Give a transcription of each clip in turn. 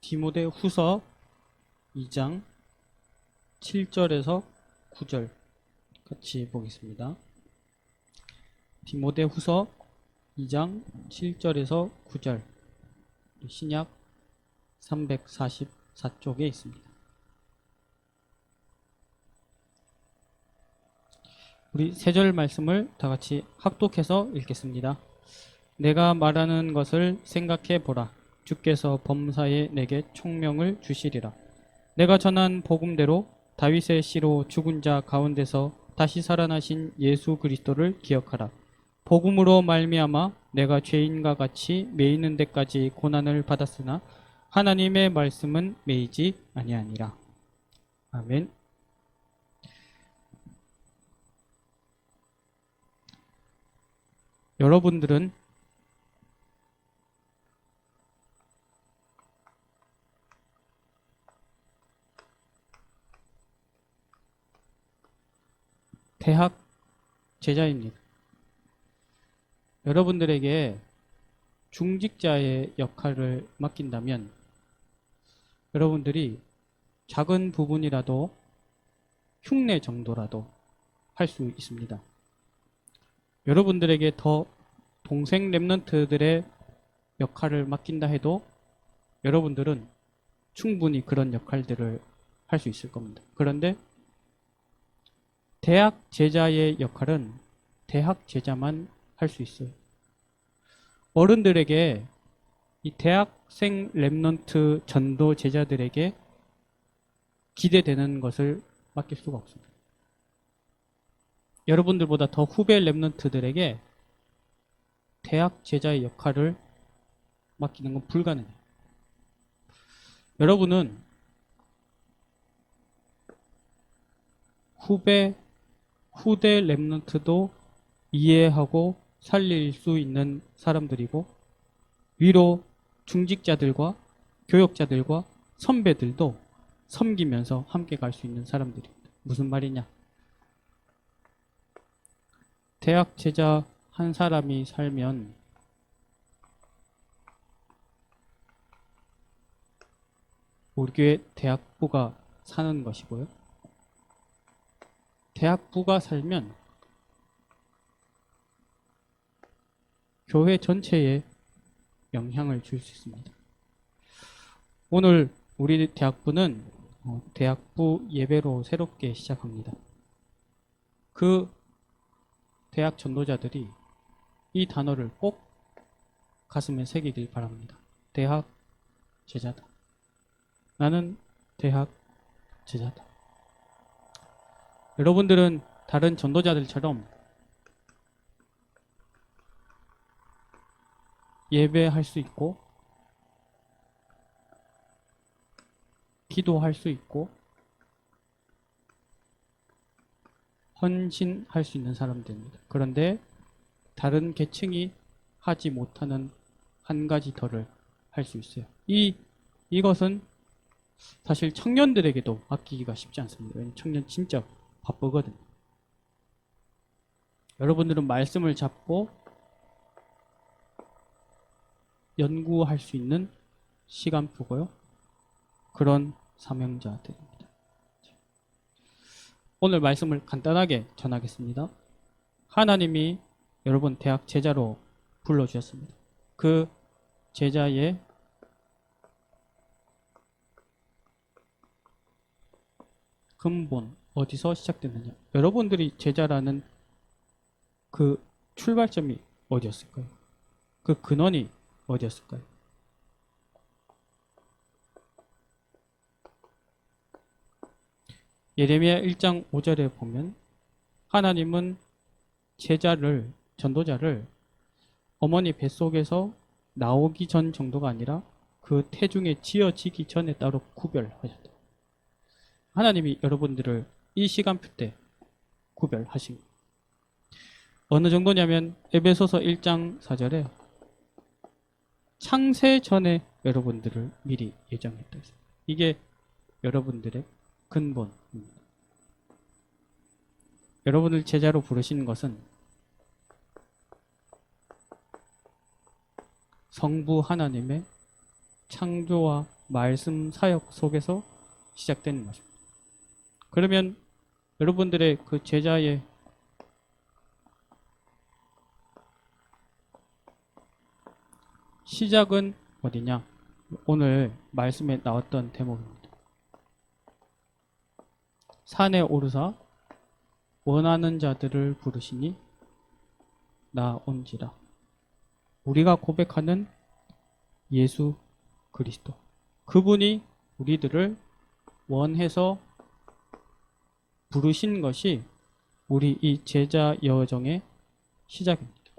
디모데후서 2장 7절에서 9절 같이 보겠습니다. 디모데후서 2장 7절에서 9절 신약 344쪽에 있습니다. 우리 세 절 말씀을 다 같이 합독해서 읽겠습니다. 내가 말하는 것을 생각해 보라. 주께서 범사에 내게 총명을 주시리라. 내가 전한 복음대로 다윗의 씨로 죽은 자 가운데서 다시 살아나신 예수 그리스도를 기억하라. 복음으로 말미암아 내가 죄인과 같이 매이는 데까지 고난을 받았으나 하나님의 말씀은 매이지 아니하니라. 아멘. 여러분들은 대학 제자입니다. 여러분들에게 중직자의 역할을 맡긴다면 여러분들이 작은 부분이라도 흉내 정도라도 할 수 있습니다. 여러분들에게 더 동생 랩런트들의 역할을 맡긴다 해도 여러분들은 충분히 그런 역할들을 할 수 있을 겁니다. 그런데 대학 제자의 역할은 대학 제자만 할 수 있어요. 어른들에게 이 대학생 랩런트 전도 제자들에게 기대되는 것을 맡길 수가 없습니다. 여러분들보다 더 후배 랩런트들에게 대학 제자의 역할을 맡기는 건 불가능해요. 여러분은 후대 랩런트도 이해하고 살릴 수 있는 사람들이고 위로 중직자들과 교역자들과 선배들도 섬기면서 함께 갈 수 있는 사람들입니다. 무슨 말이냐? 대학 제자 한 사람이 살면 우리 교회 대학부가 사는 것이고요. 대학부가 살면 교회 전체에 영향을 줄 수 있습니다. 오늘 우리 대학부는 대학부 예배로 새롭게 시작합니다. 그 대학 전도자들이 이 단어를 꼭 가슴에 새기길 바랍니다. 대학 제자다. 나는 대학 제자다. 여러분들은 다른 전도자들처럼 예배할 수 있고 기도할 수 있고 헌신할 수 있는 사람들입니다. 그런데 다른 계층이 하지 못하는 한 가지 더를 할 수 있어요. 이것은 사실 청년들에게도 맡기기가 쉽지 않습니다. 왜냐하면 청년 진짜 바쁘거든요. 여러분들은 말씀을 잡고 연구할 수 있는 시간표고요. 그런 사명자들입니다. 오늘 말씀을 간단하게 전하겠습니다. 하나님이 여러분 대학 제자로 불러주셨습니다. 그 제자의 근본 어디서 시작됐느냐? 여러분들이 제자라는 그 출발점이 어디였을까요? 그 근원이 어디였을까요? 예레미야 1장 5절에 보면 하나님은 제자를 전도자를 어머니 뱃속에서 나오기 전 정도가 아니라 그 태중에 지어지기 전에 따로 구별하셨다. 하나님이 여러분들을 이 시간표 때 구별하신 거예요. 어느 정도냐면 에베소서 1장 4절에 창세 전에 여러분들을 미리 예정했다. 이게 여러분들의 근본입니다. 여러분을 제자로 부르시는 것은 성부 하나님의 창조와 말씀 사역 속에서 시작되는 것입니다. 그러면 여러분들의 그 제자의 시작은 어디냐? 오늘 말씀에 나왔던 대목입니다. 산에 오르사 원하는 자들을 부르시니 나온지라. 우리가 고백하는 예수 그리스도, 그분이 우리들을 원해서 부르신 것이 우리 이 제자 여정의 시작입니다.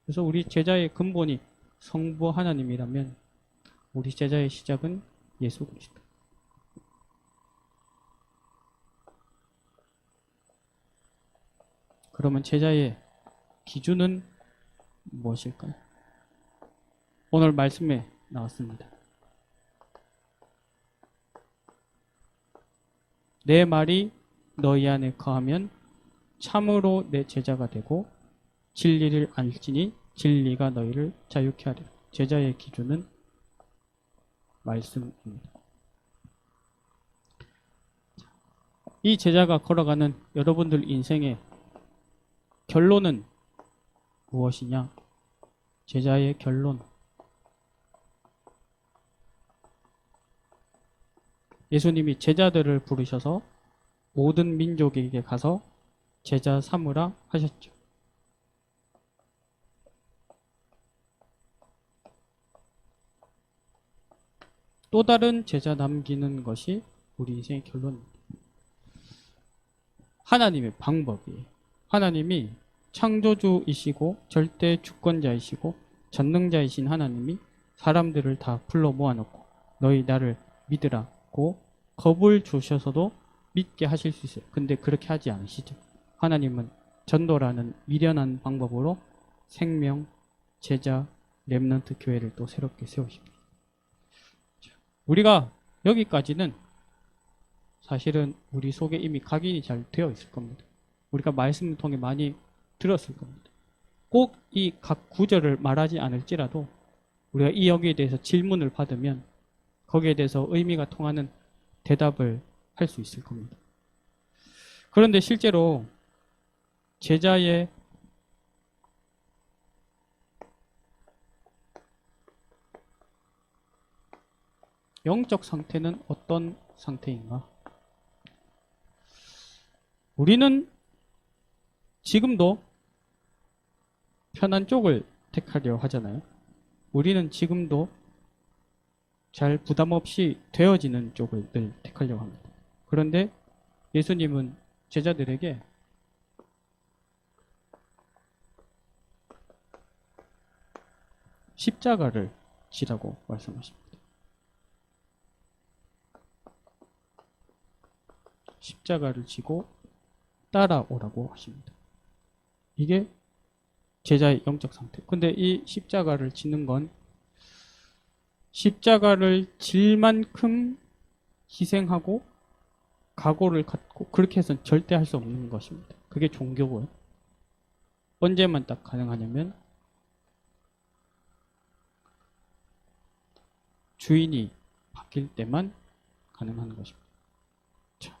그래서 우리 제자의 근본이 성부 하나님이라면 우리 제자의 시작은 예수 그리스도. 그러면 제자의 기준은 무엇일까요? 오늘 말씀에 나왔습니다. 내 말이 너희 안에 거하면 참으로 내 제자가 되고 진리를 알지니 진리가 너희를 자유케 하리라. 제자의 기준은 말씀입니다. 이 제자가 걸어가는 여러분들 인생의 결론은 무엇이냐? 제자의 결론. 예수님이 제자들을 부르셔서 모든 민족에게 가서 제자 삼으라 하셨죠. 또 다른 제자 남기는 것이 우리 인생의 결론입니다. 하나님의 방법이에요. 하나님이 창조주이시고 절대 주권자이시고 전능자이신 하나님이 사람들을 다 불러 모아놓고 너희 나를 믿으라고 겁을 주셔서도 믿게 하실 수 있어요. 근데 그렇게 하지 않으시죠. 하나님은 전도라는 미련한 방법으로 생명, 제자, 렘넌트 교회를 또 새롭게 세우십니다. 우리가 여기까지는 사실은 우리 속에 이미 각인이 잘 되어 있을 겁니다. 우리가 말씀을 통해 많이 들었을 겁니다. 꼭 이 각 구절을 말하지 않을지라도 우리가 이 여기에 대해서 질문을 받으면 거기에 대해서 의미가 통하는 대답을 할 수 있을 겁니다. 그런데 실제로 제자의 영적 상태는 어떤 상태인가? 우리는 지금도 편한 쪽을 택하려 하잖아요. 우리는 지금도 잘 부담 없이 되어지는 쪽을 늘 택하려고 합니다. 그런데 예수님은 제자들에게 십자가를 지라고 말씀하십니다. 십자가를 지고 따라오라고 하십니다. 이게 제자의 영적 상태. 근데 이 십자가를 지는 건 십자가를 질 만큼 희생하고 각오를 갖고 그렇게 해서는 절대 할 수 없는 것입니다. 그게 종교고요. 언제만 딱 가능하냐면 주인이 바뀔 때만 가능한 것입니다. 자,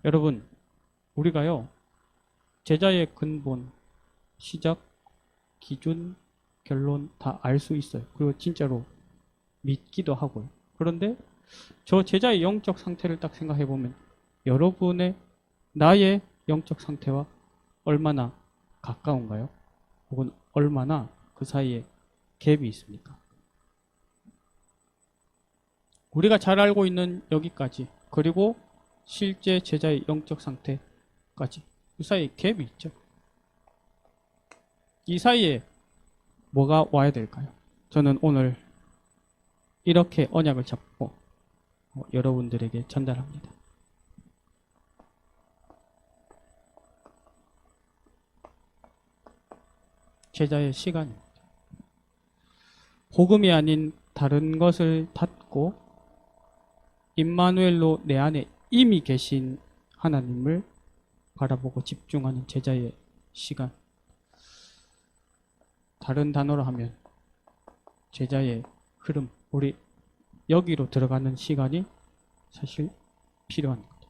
여러분, 우리가요 제자의 근본, 시작, 기준, 결론 다 알 수 있어요. 그리고 진짜로 믿기도 하고요. 그런데 저 제자의 영적 상태를 딱 생각해 보면 여러분의 나의 영적 상태와 얼마나 가까운가요? 혹은 얼마나 그 사이에 갭이 있습니까? 우리가 잘 알고 있는 여기까지, 그리고 실제 제자의 영적 상태까지 그 사이에 갭이 있죠. 이 사이에 뭐가 와야 될까요? 저는 오늘 이렇게 언약을 잡고 여러분들에게 전달합니다. 제자의 시간입니다. 복음이 아닌 다른 것을 닫고 임마누엘로 내 안에 이미 계신 하나님을 바라보고 집중하는 제자의 시간. 다른 단어로 하면 제자의 흐름, 우리 여기로 들어가는 시간이 사실 필요한 거죠.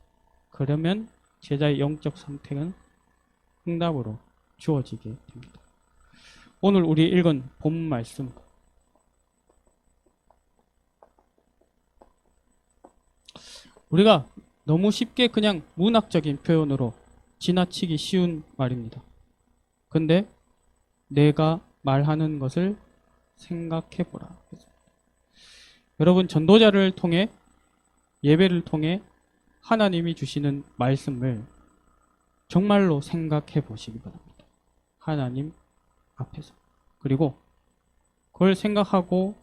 그러면 제자의 영적 선택은 응답으로 주어지게 됩니다. 오늘 우리 읽은 본 말씀, 우리가 너무 쉽게 그냥 문학적인 표현으로 지나치기 쉬운 말입니다. 근데 내가 말하는 것을 생각해 보라. 여러분, 전도자를 통해, 예배를 통해 하나님이 주시는 말씀을 정말로 생각해 보시기 바랍니다. 하나님 앞에서. 그리고 그걸 생각하고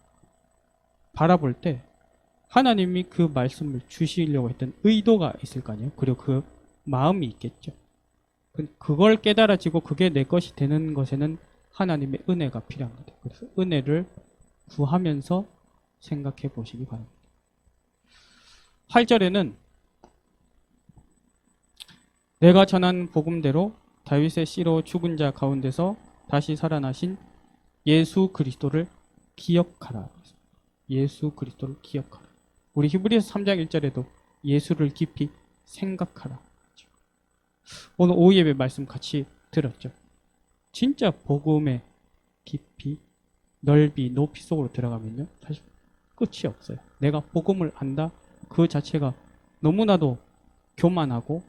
바라볼 때 하나님이 그 말씀을 주시려고 했던 의도가 있을 거 아니에요. 그리고 그 마음이 있겠죠. 그걸 깨달아지고 그게 내 것이 되는 것에는 하나님의 은혜가 필요합니다. 그래서 은혜를 구하면서 생각해 보시기 바랍니다. 8절에는 내가 전한 복음대로 다윗의 씨로 죽은 자 가운데서 다시 살아나신 예수 그리스도를 기억하라. 예수 그리스도를 기억하라. 우리 히브리서 3장 1절에도 예수를 깊이 생각하라. 오늘 오후 예배 말씀 같이 들었죠. 진짜 복음의 깊이, 넓이, 높이 속으로 들어가면요, 사실 끝이 없어요. 내가 복음을 안다 그 자체가 너무나도 교만하고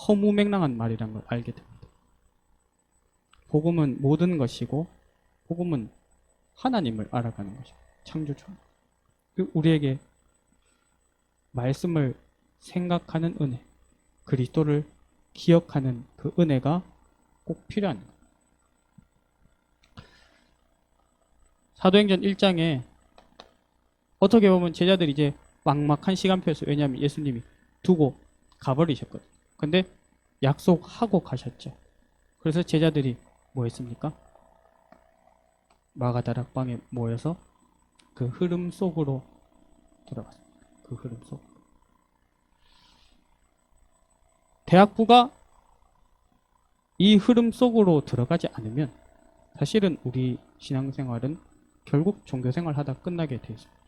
허무맹랑한 말이라는 걸 알게 됩니다. 복음은 모든 것이고 복음은 하나님을 알아가는 것이고 창조주, 우리에게 말씀을 생각하는 은혜, 그리스도를 기억하는 그 은혜가 꼭 필요한 거예요. 사도행전 1장에 어떻게 보면 제자들이 이제 막막한 시간표였어요. 왜냐하면 예수님이 두고 가버리셨거든요. 근데 약속하고 가셨죠. 그래서 제자들이 뭐 했습니까? 마가다락방에 모여서 그 흐름 속으로 들어갔습니다. 그 흐름 속. 대학부가 이 흐름 속으로 들어가지 않으면 사실은 우리 신앙생활은 결국 종교생활 하다 끝나게 되어 있습니다.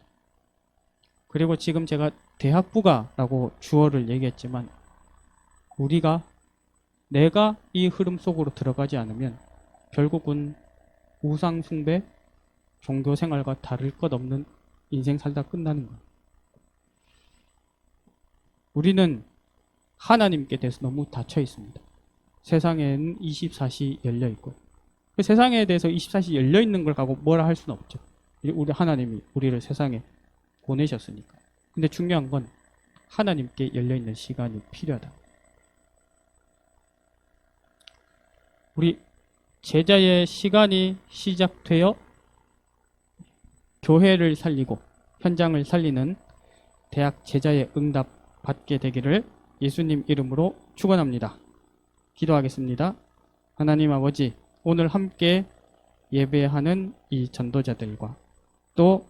그리고 지금 제가 대학부가라고 주어를 얘기했지만 내가 이 흐름 속으로 들어가지 않으면 결국은 우상숭배, 종교생활과 다를 것 없는 인생 살다 끝나는 거예요. 우리는 하나님께 대해서 너무 닫혀 있습니다. 세상에는 24시 열려 있고, 그 세상에 대해서 24시 열려 있는 걸 가고 뭐라 할 수는 없죠. 우리 하나님이 우리를 세상에 보내셨으니까. 근데 중요한 건 하나님께 열려 있는 시간이 필요하다. 우리 제자의 시간이 시작되어 교회를 살리고 현장을 살리는 대학 제자의 응답 받게 되기를 예수님 이름으로 축원합니다. 기도하겠습니다. 하나님 아버지, 오늘 함께 예배하는 이 전도자들과 또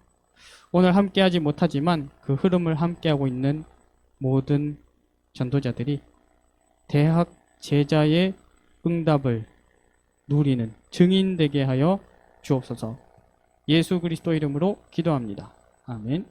오늘 함께하지 못하지만 그 흐름을 함께하고 있는 모든 전도자들이 대학 제자의 응답을 누리는 증인 되게 하여 주옵소서. 예수 그리스도 이름으로 기도합니다. 아멘.